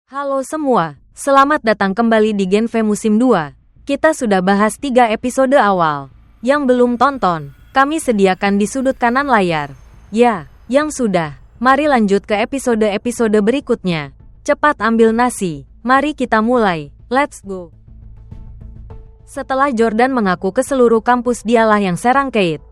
Halo semua, selamat datang kembali di Genve Musim 2. Kita sudah bahas 3 episode awal. Yang belum tonton, kami sediakan di sudut kanan layar. Ya, yang sudah, mari lanjut ke episode-episode berikutnya. Cepat ambil nasi, mari kita mulai, let's go. Setelah Jordan mengaku ke seluruh kampus dialah yang serang Kate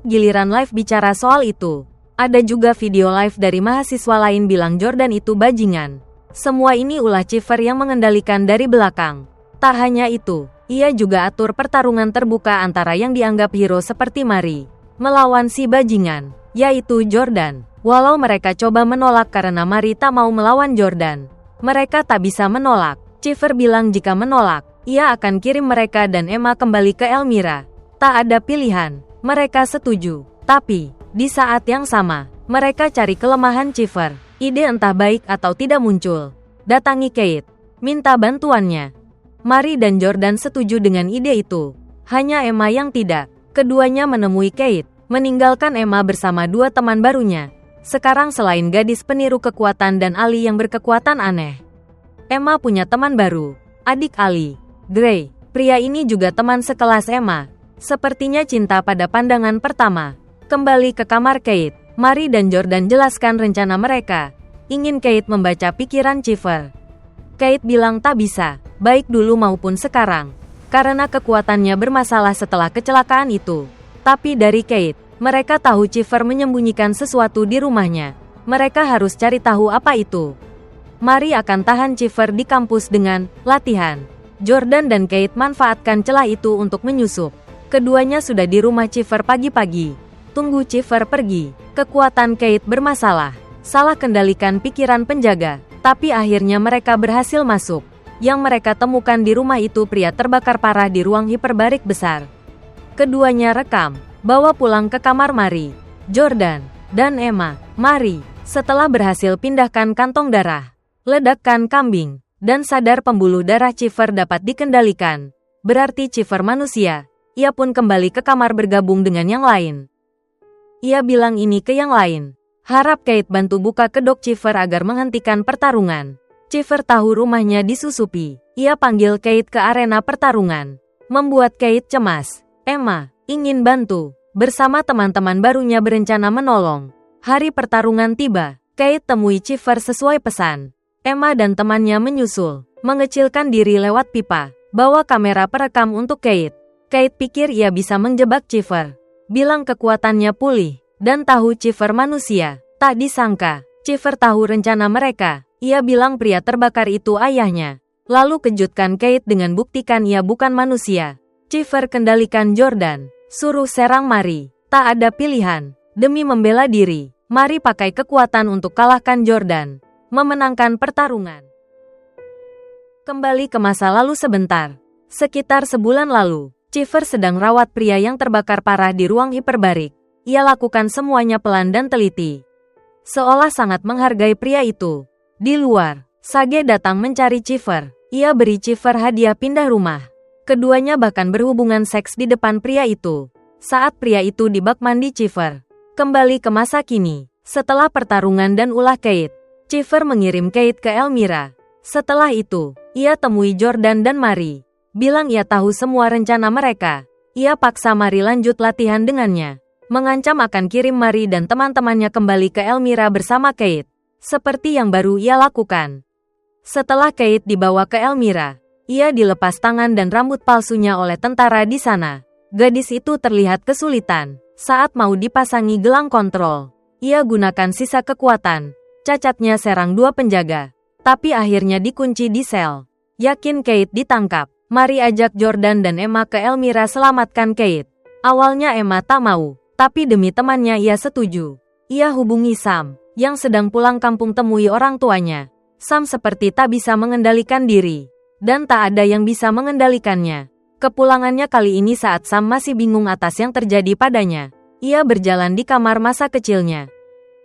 giliran live bicara soal itu. Ada juga video live dari mahasiswa lain bilang Jordan itu bajingan. Semua ini ulah Chiefver yang mengendalikan dari belakang. Tak hanya itu, ia juga atur pertarungan terbuka antara yang dianggap hero seperti Mari melawan si bajingan, yaitu Jordan. Walau mereka coba menolak karena Mari tak mau melawan Jordan, mereka tak bisa menolak. Chiefver bilang jika menolak, ia akan kirim mereka dan Emma kembali ke Elmira. Tak ada pilihan, mereka setuju. Tapi, di saat yang sama, mereka cari kelemahan Chiefver. Ide entah baik atau tidak muncul. Datangi Kate, minta bantuannya. Mari dan Jordan setuju dengan ide itu. Hanya Emma yang tidak. Keduanya menemui Kate, meninggalkan Emma bersama dua teman barunya. Sekarang selain gadis peniru kekuatan dan Ali yang berkekuatan aneh, Emma punya teman baru, adik Ali, Gray. Pria ini juga teman sekelas Emma. Sepertinya cinta pada pandangan pertama. Kembali ke kamar Kate, Mari dan Jordan jelaskan rencana mereka. Ingin Kate membaca pikiran Chiefver. Kate bilang tak bisa, baik dulu maupun sekarang, karena kekuatannya bermasalah setelah kecelakaan itu. Tapi dari Kate, mereka tahu Chiefver menyembunyikan sesuatu di rumahnya. Mereka harus cari tahu apa itu. Mari akan tahan Chiefver di kampus dengan latihan. Jordan dan Kate manfaatkan celah itu untuk menyusup. Keduanya sudah di rumah Chiefver pagi-pagi. Tunggu Chiefver pergi, kekuatan Kate bermasalah. Salah kendalikan pikiran penjaga, tapi akhirnya mereka berhasil masuk. Yang mereka temukan di rumah itu pria terbakar parah di ruang hiperbarik besar. Keduanya rekam, bawa pulang ke kamar Mari, Jordan, dan Emma. Mari, setelah berhasil pindahkan kantong darah, ledakkan kambing, dan sadar pembuluh darah Chiefver dapat dikendalikan. Berarti Chiefver manusia. Ia pun kembali ke kamar bergabung dengan yang lain. Ia bilang ini ke yang lain. Harap Kate bantu buka kedok Chiefver agar menghentikan pertarungan. Chiefver tahu rumahnya disusupi. Ia panggil Kate ke arena pertarungan. Membuat Kate cemas. Emma ingin bantu. Bersama teman-teman barunya berencana menolong. Hari pertarungan tiba. Kate temui Chiefver sesuai pesan. Emma dan temannya menyusul. Mengecilkan diri lewat pipa. Bawa kamera perekam untuk Kate. Kate pikir ia bisa menjebak Chiefver. Bilang kekuatannya pulih, dan tahu Chiefver manusia. Tak disangka, Chiefver tahu rencana mereka. Ia bilang pria terbakar itu ayahnya. Lalu kejutkan Kate dengan buktikan ia bukan manusia. Chiefver kendalikan Jordan, suruh serang Mari. Tak ada pilihan. Demi membela diri, Mari pakai kekuatan untuk kalahkan Jordan. Memenangkan pertarungan. Kembali ke masa lalu sebentar. Sekitar sebulan lalu, Chiefver sedang rawat pria yang terbakar parah di ruang hiperbarik. Ia lakukan semuanya pelan dan teliti. Seolah sangat menghargai pria itu. Di luar, Sage datang mencari Chiefver. Ia beri Chiefver hadiah pindah rumah. Keduanya bahkan berhubungan seks di depan pria itu. Saat pria itu di bak mandi Chiefver. Kembali ke masa kini. Setelah pertarungan dan ulah Kate, Chiefver mengirim Kate ke Elmira. Setelah itu, ia temui Jordan dan Mari. Bilang ia tahu semua rencana mereka. Ia paksa Mari lanjut latihan dengannya. Mengancam akan kirim Mari dan teman-temannya kembali ke Elmira bersama Kate. Seperti yang baru ia lakukan. Setelah Kate dibawa ke Elmira, ia dilepas tangan dan rambut palsunya oleh tentara di sana. Gadis itu terlihat kesulitan saat mau dipasangi gelang kontrol. Ia gunakan sisa kekuatan. Cacatnya serang dua penjaga. Tapi akhirnya dikunci di sel. Yakin Kate ditangkap. Mari ajak Jordan dan Emma ke Elmira selamatkan Kate. Awalnya Emma tak mau, tapi demi temannya ia setuju. Ia hubungi Sam, yang sedang pulang kampung temui orang tuanya. Sam seperti tak bisa mengendalikan diri, dan tak ada yang bisa mengendalikannya. Kepulangannya kali ini saat Sam masih bingung atas yang terjadi padanya. Ia berjalan di kamar masa kecilnya.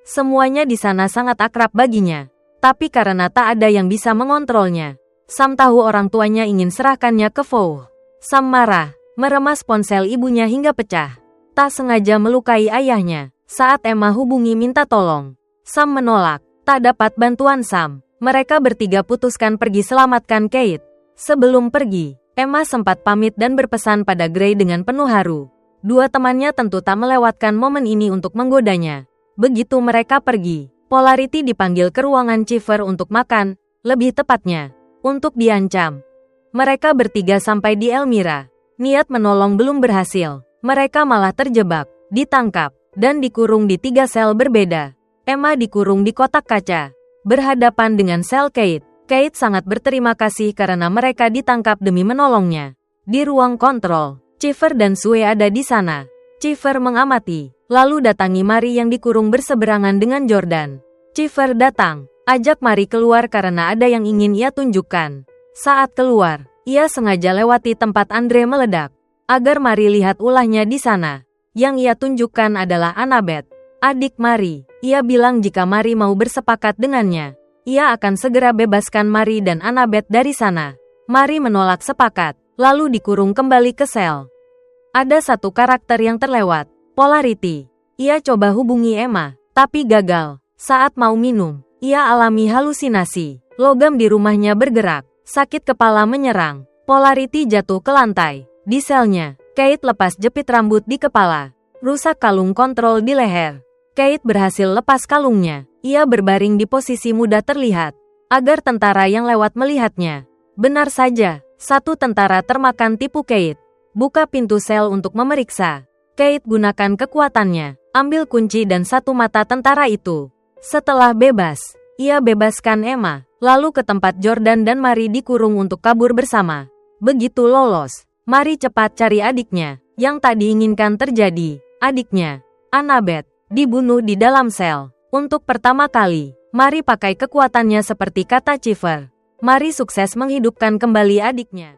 Semuanya di sana sangat akrab baginya, tapi karena tak ada yang bisa mengontrolnya. Sam tahu orang tuanya ingin serahkannya ke Fouh. Sam marah, meremas ponsel ibunya hingga pecah. Tak sengaja melukai ayahnya. Saat Emma hubungi minta tolong, Sam menolak. Tak dapat bantuan Sam. Mereka bertiga putuskan pergi selamatkan Kate. Sebelum pergi, Emma sempat pamit dan berpesan pada Gray dengan penuh haru. Dua temannya tentu tak melewatkan momen ini untuk menggodanya. Begitu mereka pergi, Polarity dipanggil ke ruangan Chiver untuk makan, lebih tepatnya, untuk diancam. Mereka bertiga sampai di Elmira. Niat menolong belum berhasil. Mereka malah terjebak, ditangkap, dan dikurung di 3 sel berbeda. Emma dikurung di kotak kaca, berhadapan dengan sel Kate. Kate sangat berterima kasih karena mereka ditangkap demi menolongnya. Di ruang kontrol, Chiver dan Sue ada di sana. Chiver mengamati, lalu datangi Mari yang dikurung berseberangan dengan Jordan. Chiver datang, ajak Mari keluar karena ada yang ingin ia tunjukkan. Saat keluar, ia sengaja lewati tempat Andre meledak, agar Mari lihat ulahnya di sana. Yang ia tunjukkan adalah Annabeth, adik Mari. Ia bilang jika Mari mau bersepakat dengannya, ia akan segera bebaskan Mari dan Annabeth dari sana. Mari menolak sepakat, lalu dikurung kembali ke sel. Ada satu karakter yang terlewat, Polarity. Ia coba hubungi Emma, tapi gagal. Saat mau minum, ia alami halusinasi. Logam di rumahnya bergerak, sakit kepala menyerang. Polarity jatuh ke lantai. Di selnya, Kate lepas jepit rambut di kepala, rusak kalung kontrol di leher. Kate berhasil lepas kalungnya. Ia berbaring di posisi mudah terlihat, agar tentara yang lewat melihatnya. Benar saja, satu tentara termakan tipu Kate. Buka pintu sel untuk memeriksa. Kate gunakan kekuatannya, ambil kunci dan satu mata tentara itu. Setelah bebas, ia bebaskan Emma, lalu ke tempat Jordan dan Mari dikurung untuk kabur bersama. Begitu lolos, Mari cepat cari adiknya, yang tak diinginkan terjadi. Adiknya, Annabeth, dibunuh di dalam sel. Untuk pertama kali, Mari pakai kekuatannya seperti kata Chiver. Mari sukses menghidupkan kembali adiknya.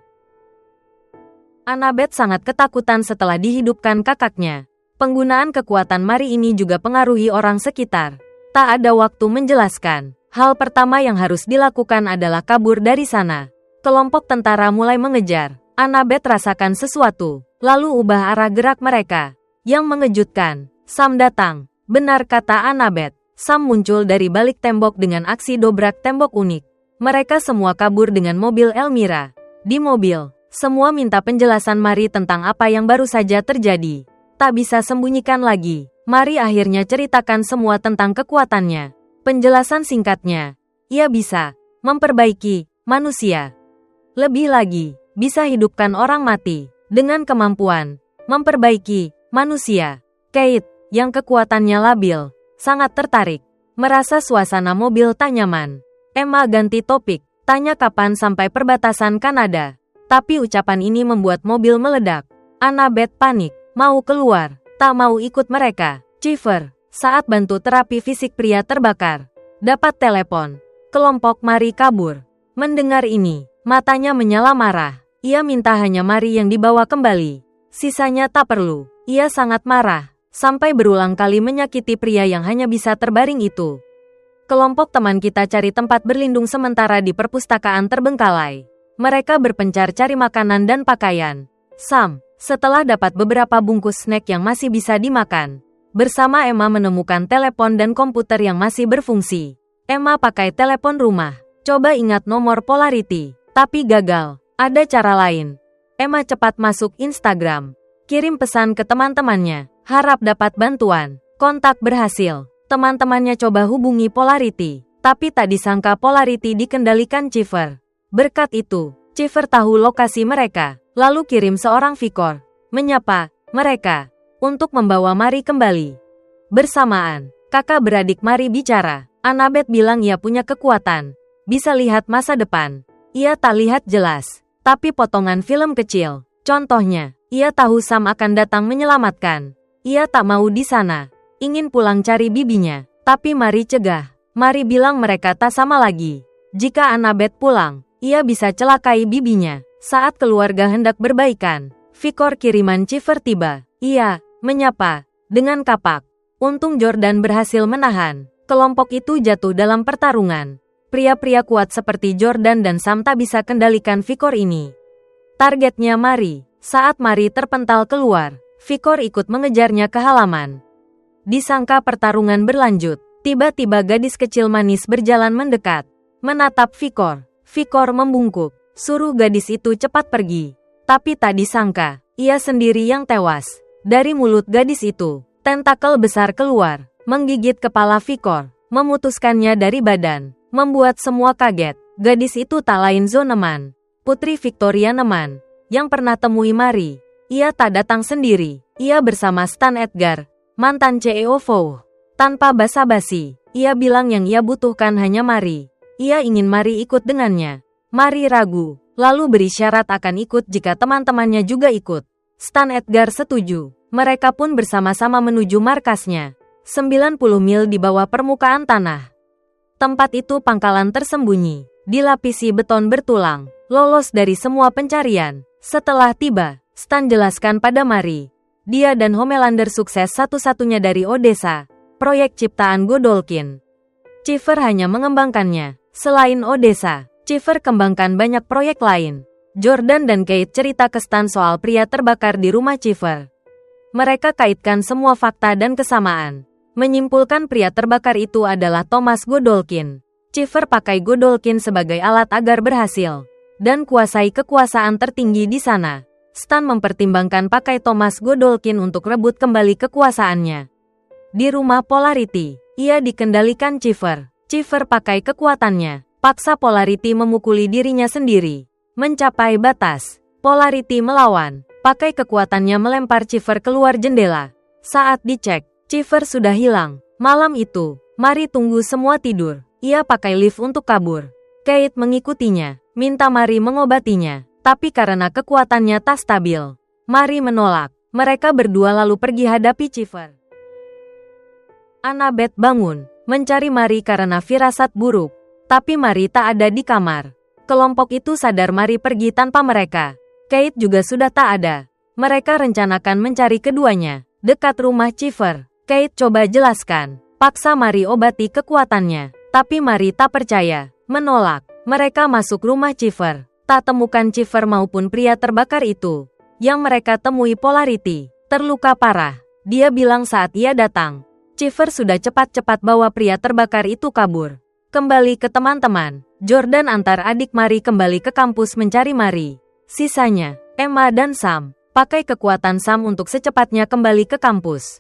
Annabeth sangat ketakutan setelah dihidupkan kakaknya. Penggunaan kekuatan Mari ini juga pengaruhi orang sekitar. Tak ada waktu menjelaskan. Hal pertama yang harus dilakukan adalah kabur dari sana. Kelompok tentara mulai mengejar. Annabeth rasakan sesuatu, lalu ubah arah gerak mereka. Yang mengejutkan, Sam datang. Benar kata Annabeth. Sam muncul dari balik tembok dengan aksi dobrak tembok unik. Mereka semua kabur dengan mobil Elmira. Di mobil, semua minta penjelasan Mari tentang apa yang baru saja terjadi. Tak bisa sembunyikan lagi. Mari akhirnya ceritakan semua tentang kekuatannya. Penjelasan singkatnya, ia bisa memperbaiki manusia. Lebih lagi, bisa hidupkan orang mati dengan kemampuan memperbaiki manusia. Kate, yang kekuatannya labil, sangat tertarik. Merasa suasana mobil tak nyaman. Emma ganti topik, tanya kapan sampai perbatasan Kanada. Tapi ucapan ini membuat mobil meledak. Annabeth panik, mau keluar, tak mau ikut mereka. Chiver, saat bantu terapi fisik pria terbakar, dapat telepon. Kelompok Mari kabur. Mendengar ini, matanya menyala marah. Ia minta hanya Mari yang dibawa kembali. Sisanya tak perlu. Ia sangat marah, sampai berulang kali menyakiti pria yang hanya bisa terbaring itu. Kelompok teman kita cari tempat berlindung sementara di perpustakaan terbengkalai. Mereka berpencar cari makanan dan pakaian. Sam, setelah dapat beberapa bungkus snack yang masih bisa dimakan, bersama Emma menemukan telepon dan komputer yang masih berfungsi. Emma pakai telepon rumah, coba ingat nomor Polarity, tapi gagal. Ada cara lain. Emma cepat masuk Instagram, kirim pesan ke teman-temannya, harap dapat bantuan. Kontak berhasil. Teman-temannya coba hubungi Polarity, tapi tak disangka Polarity dikendalikan Chiver. Berkat itu, Chiver tahu lokasi mereka, lalu kirim seorang Vicor, menyapa mereka, untuk membawa Mari kembali. Bersamaan, kakak beradik Mari bicara. Annabeth bilang ia punya kekuatan, bisa lihat masa depan. Ia tak lihat jelas, tapi potongan film kecil. Contohnya, ia tahu Sam akan datang menyelamatkan. Ia tak mau di sana. Ingin pulang cari bibinya, tapi Mari cegah. Mari bilang mereka tak sama lagi. Jika Annabeth pulang, ia bisa celakai bibinya. Saat keluarga hendak berbaikan, Vicor kiriman Chiver tiba. Ia menyapa dengan kapak. Untung Jordan berhasil menahan. Kelompok itu jatuh dalam pertarungan. Pria-pria kuat seperti Jordan dan Sam tak bisa kendalikan Vicor ini. Targetnya Mari. Saat Mari terpental keluar, Vicor ikut mengejarnya ke halaman. Disangka pertarungan berlanjut, tiba-tiba gadis kecil manis berjalan mendekat. menatap Vikor. Vikor membungkuk, suruh gadis itu cepat pergi. Tapi tak disangka, ia sendiri yang tewas. Dari mulut gadis itu, tentakel besar keluar, menggigit kepala Vikor, memutuskannya dari badan, membuat semua kaget. Gadis itu tak lain Zoneman, Putri Victoria Neman, yang pernah temui Mari. Ia tak datang sendiri, ia bersama Stan Edgar, mantan CEO Vow. Tanpa basa-basi, ia bilang yang ia butuhkan hanya Mari. Ia ingin Mari ikut dengannya. Mari ragu, lalu beri syarat akan ikut jika teman-temannya juga ikut. Stan Edgar setuju. Mereka pun bersama-sama menuju markasnya. 90 mil di bawah permukaan tanah. Tempat itu pangkalan tersembunyi, dilapisi beton bertulang, lolos dari semua pencarian. Setelah tiba, Stan jelaskan pada Mari. Dia dan Homelander sukses satu-satunya dari Odessa, proyek ciptaan Godolkin. Chiver hanya mengembangkannya. Selain Odessa, Chiver kembangkan banyak proyek lain. Jordan dan Kate cerita ke Stan soal pria terbakar di rumah Chiver. Mereka kaitkan semua fakta dan kesamaan. Menyimpulkan pria terbakar itu adalah Thomas Godolkin. Chiver pakai Godolkin sebagai alat agar berhasil dan kuasai kekuasaan tertinggi di sana. Stan mempertimbangkan pakai Thomas Godolkin untuk rebut kembali kekuasaannya. Di rumah Polarity, ia dikendalikan Chiver. Chiver pakai kekuatannya, paksa Polarity memukuli dirinya sendiri. Mencapai batas, Polarity melawan, pakai kekuatannya melempar Chiver keluar jendela. Saat dicek, Chiver sudah hilang. Malam itu, Mari tunggu semua tidur. Ia pakai lift untuk kabur. Kate mengikutinya, minta Mari mengobatinya. Tapi karena kekuatannya tak stabil, Mari menolak. Mereka berdua lalu pergi hadapi Chiver. Annabeth bangun, mencari Mari karena firasat buruk. Tapi Mari tak ada di kamar. Kelompok itu sadar Mari pergi tanpa mereka. Kate juga sudah tak ada. Mereka rencanakan mencari keduanya, dekat rumah Chiver. Kate coba jelaskan, paksa Mari obati kekuatannya. Tapi Mari tak percaya, menolak. Mereka masuk rumah Chiver. Tak temukan Chiver maupun pria terbakar itu. Yang mereka temui Polarity, terluka parah. Dia bilang saat ia datang, Chiver sudah cepat-cepat bawa pria terbakar itu kabur. Kembali ke teman-teman, Jordan antar adik Mari kembali ke kampus mencari Mari. Sisanya, Emma dan Sam, pakai kekuatan Sam untuk secepatnya kembali ke kampus.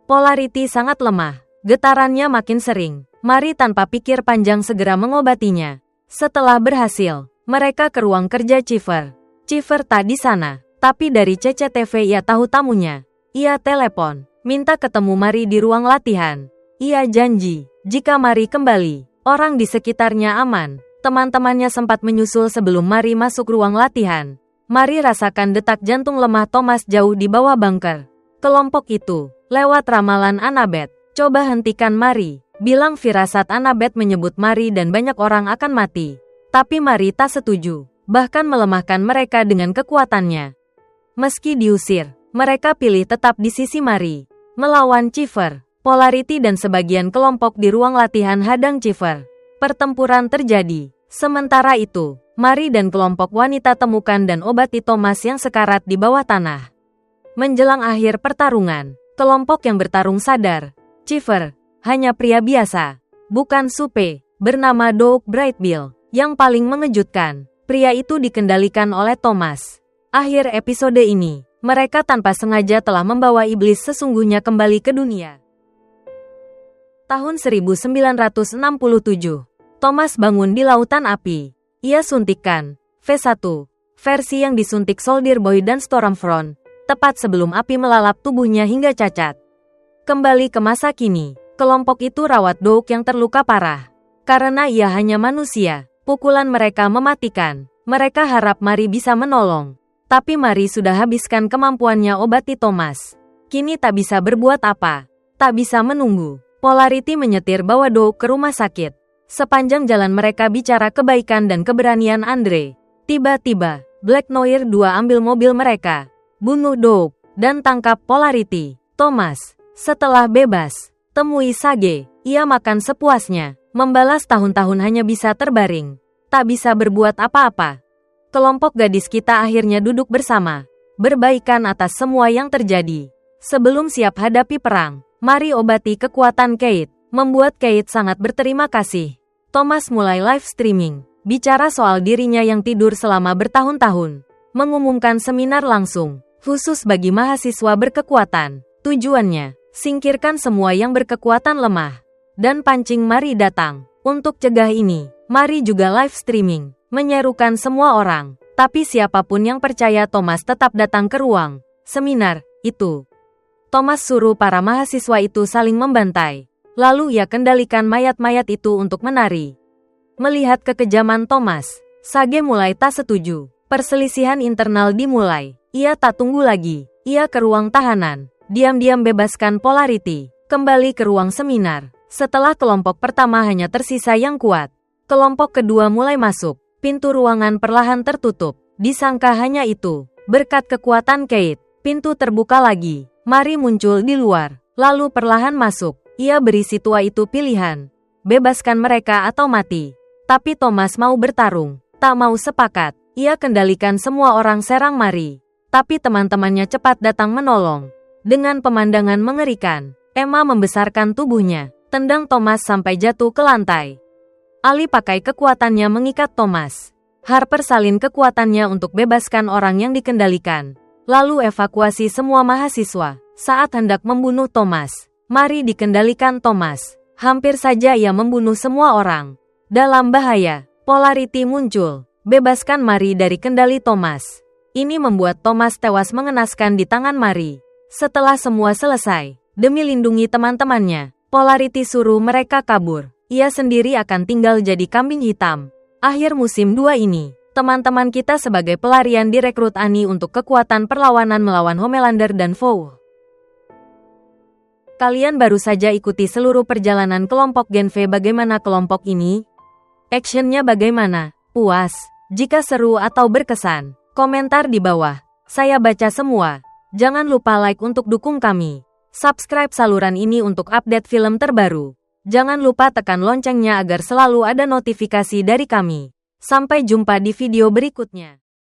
Polarity sangat lemah, getarannya makin sering. Mari tanpa pikir panjang segera mengobatinya. Setelah berhasil, mereka ke ruang kerja Chiver. Chiver tak di sana, tapi dari CCTV ia tahu tamunya. Ia telepon, minta ketemu Mari di ruang latihan. Ia janji, jika Mari kembali, orang di sekitarnya aman. Teman-temannya sempat menyusul sebelum Mari masuk ruang latihan. Mari rasakan detak jantung lemah Thomas jauh di bawah bunker. Kelompok itu, lewat ramalan Annabeth, coba hentikan Mari. Bilang firasat Annabeth menyebut Mari dan banyak orang akan mati. Tapi Mari tak setuju, bahkan melemahkan mereka dengan kekuatannya. Meski diusir, mereka pilih tetap di sisi Mari. Melawan Chiver, Polarity dan sebagian kelompok di ruang latihan hadang Chiver. Pertempuran terjadi. Sementara itu, Mari dan kelompok wanita temukan dan obati Thomas yang sekarat di bawah tanah. Menjelang akhir pertarungan, kelompok yang bertarung sadar, Chiver hanya pria biasa, bukan supe, bernama Doug Brightbill. Yang paling mengejutkan, pria itu dikendalikan oleh Thomas. Akhir episode ini, mereka tanpa sengaja telah membawa iblis sesungguhnya kembali ke dunia. Tahun 1967, Thomas bangun di lautan api. Ia suntikkan V1, versi yang disuntik Soldier Boy dan Stormfront, tepat sebelum api melalap tubuhnya hingga cacat. Kembali ke masa kini, kelompok itu rawat Doug yang terluka parah. Karena ia hanya manusia, pukulan mereka mematikan. Mereka harap Mari bisa menolong. Tapi Mari sudah habiskan kemampuannya obati Thomas. Kini tak bisa berbuat apa. Tak bisa menunggu. Polarity menyetir bawa Doug ke rumah sakit. Sepanjang jalan mereka bicara kebaikan dan keberanian Andre. Tiba-tiba, Black Noir 2 ambil mobil mereka. Bunuh Doug, dan tangkap Polarity. Thomas, setelah bebas, temui Sage. Ia makan sepuasnya. Membalas tahun-tahun hanya bisa terbaring. Tak bisa berbuat apa-apa. Kelompok gadis kita akhirnya duduk bersama. Berbaikan atas semua yang terjadi. Sebelum siap hadapi perang, Mari obati kekuatan Kate. Membuat Kate sangat berterima kasih. Thomas mulai live streaming, bicara soal dirinya yang tidur selama bertahun-tahun. Mengumumkan seminar langsung, khusus bagi mahasiswa berkekuatan. Tujuannya, singkirkan semua yang berkekuatan lemah. Dan pancing Mari datang. Untuk cegah ini, Mari juga live streaming, menyerukan semua orang. Tapi siapapun yang percaya Thomas tetap datang ke ruang seminar itu. Thomas suruh para mahasiswa itu saling membantai. Lalu ia kendalikan mayat-mayat itu untuk menari. Melihat kekejaman Thomas, Sage mulai tak setuju. Perselisihan internal dimulai. Ia tak tunggu lagi. Ia ke ruang tahanan. Diam-diam bebaskan Polarity. Kembali ke ruang seminar. Setelah kelompok pertama hanya tersisa yang kuat, kelompok kedua mulai masuk. Pintu ruangan perlahan tertutup. Disangka hanya itu. Berkat kekuatan Kate, pintu terbuka lagi. Mari muncul di luar. Lalu perlahan masuk. Ia beri si tua itu pilihan. Bebaskan mereka atau mati. Tapi Thomas mau bertarung. Tak mau sepakat. Ia kendalikan semua orang serang Mari. Tapi teman-temannya cepat datang menolong. Dengan pemandangan mengerikan, Emma membesarkan tubuhnya. Tendang Thomas sampai jatuh ke lantai. Ali pakai kekuatannya mengikat Thomas. Harper salin kekuatannya untuk bebaskan orang yang dikendalikan. Lalu evakuasi semua mahasiswa. Saat hendak membunuh Thomas, Mari dikendalikan Thomas. Hampir saja ia membunuh semua orang. Dalam bahaya, Polarity muncul. Bebaskan Mari dari kendali Thomas. Ini membuat Thomas tewas mengenaskan di tangan Mari. Setelah semua selesai, demi lindungi teman-temannya, Polarity suruh mereka kabur. Ia sendiri akan tinggal jadi kambing hitam. Akhir musim 2 ini, teman-teman kita sebagai pelarian direkrut Annie untuk kekuatan perlawanan melawan Homelander dan Vow. Kalian baru saja ikuti seluruh perjalanan kelompok Gen V. Bagaimana kelompok ini? Actionnya bagaimana? Puas? Jika seru atau berkesan, komentar di bawah. Saya baca semua. Jangan lupa like untuk dukung kami. Subscribe saluran ini untuk update film terbaru. Jangan lupa tekan loncengnya agar selalu ada notifikasi dari kami. Sampai jumpa di video berikutnya.